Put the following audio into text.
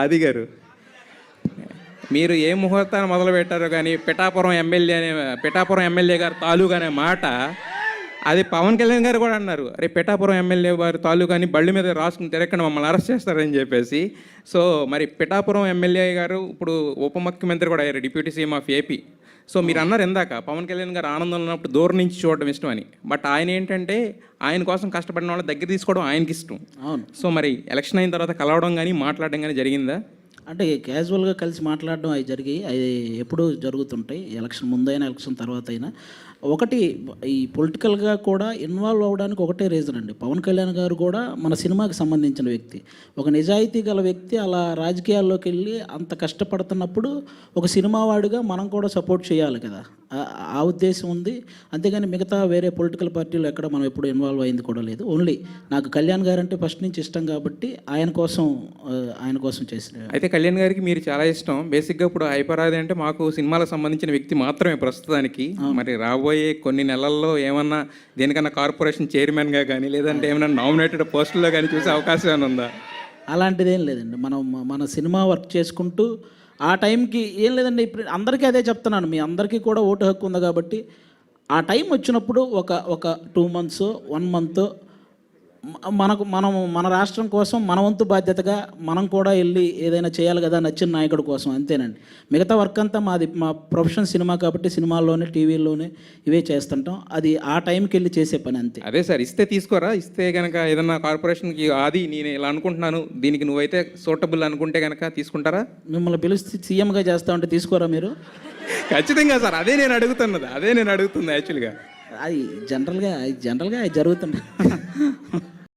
ఆది గారు, మీరు ఏ ముహూర్తాన్ని మొదలు పెట్టారో కానీ పిఠాపురం ఎమ్మెల్యే గారు తాలూకా అనే మాట అది పవన్ కళ్యాణ్ గారు కూడా అన్నారు. అరే పిఠాపురం ఎమ్మెల్యే వారి తాలూకా అని బళ్ళు మీద రాసుకుని తిరగకుండా మమ్మల్ని అరెస్ట్ చేస్తారని చెప్పేసి. సో మరి పిఠాపురం ఎమ్మెల్యే గారు ఇప్పుడు ఉప ముఖ్యమంత్రి కూడా అయ్యారు, deputy CM of AP. So మీరు అన్నారు ఇందాక పవన్ కళ్యాణ్ గారు ఆనందంలో ఉన్నప్పుడు దూరం నుంచి చూడడం ఇష్టం అని. బట్ ఆయన ఏంటంటే ఆయన కోసం కష్టపడిన వాళ్ళ దగ్గర తీసుకోవడం ఆయనకి ఇష్టం. అవును. సో మరి ఎలక్షన్ అయిన తర్వాత కలవడం కానీ మాట్లాడడం కానీ జరిగిందా? అంటే క్యాజువల్గా కలిసి మాట్లాడడం అవి జరిగాయి. అవి ఎప్పుడూ జరుగుతుంటాయి, ఎలక్షన్ ముందైనా ఎలక్షన్ తర్వాత అయినా. ఒకటి, ఈ పొలిటికల్గా కూడా ఇన్వాల్వ్ అవ్వడానికి ఒకటే రీజన్ అండి. పవన్ కళ్యాణ్ గారు కూడా మన సినిమాకి సంబంధించిన వ్యక్తి, ఒక నిజాయితీ గల వ్యక్తి. అలా రాజకీయాల్లోకి వెళ్ళి అంత కష్టపడుతున్నప్పుడు ఒక సినిమా వాడిగా మనం కూడా సపోర్ట్ చేయాలి కదా, ఆ ఉద్దేశం ఉంది. అంతేగాని మిగతా వేరే పొలిటికల్ పార్టీలు ఎక్కడ మనం ఎప్పుడు ఇన్వాల్వ్ అయింది కూడా లేదు. ఓన్లీ నాకు కళ్యాణ్ గారు అంటే ఫస్ట్ నుంచి ఇష్టం కాబట్టి ఆయన కోసం చేసిన. అయితే కళ్యాణ్ గారికి మీరు చాలా ఇష్టం. బేసిక్గా ఇప్పుడు హైపరాది అంటే మాకు సినిమాలకు సంబంధించిన వ్యక్తి మాత్రమే ప్రస్తుతానికి. మరి రాబోయే కొన్ని నెలల్లో ఏమన్నా దేనికన్నా కార్పొరేషన్ చైర్మన్గా కానీ లేదంటే ఏమైనా నామినేటెడ్ పోస్టుల్లో కానీ చూసే అవకాశం ఏమైనా ఉందా? అలాంటిదేం లేదండి. మన సినిమా వర్క్ చేసుకుంటూ ఆ టైంకి ఏం లేదండి. ఇప్పుడు అందరికీ అదే చెప్తున్నాను, మీ అందరికీ కూడా ఓటు హక్కు ఉంది కాబట్టి ఆ టైం వచ్చినప్పుడు ఒక 2 months 1 month మన రాష్ట్రం కోసం మన వంతు బాధ్యతగా మనం కూడా వెళ్ళి ఏదైనా చేయాలి కదా నచ్చిన నాయకుడి కోసం, అంతేనండి. మిగతా వర్క్ అంతా మా ప్రొఫెషన్ సినిమా కాబట్టి సినిమాల్లోనే టీవీల్లోనే ఇవే చేస్తుంటాం. అది ఆ టైంకి వెళ్ళి చేసే పని అంతే. అదే సార్, ఇస్తే తీసుకోరా? ఇస్తే కనుక ఏదన్నా కార్పొరేషన్కి ఆది నేను ఇలా అనుకుంటున్నాను, దీనికి నువ్వైతే సూటబుల్ అనుకుంటే కనుక తీసుకుంటారా? మిమ్మల్ని పిలిస్తే సీఎంగా చేస్తా ఉంటే తీసుకోరా మీరు? ఖచ్చితంగా సార్, అదే నేను అడుగుతుంది యాక్చువల్గా. అది జనరల్గా అది జరుగుతుంది.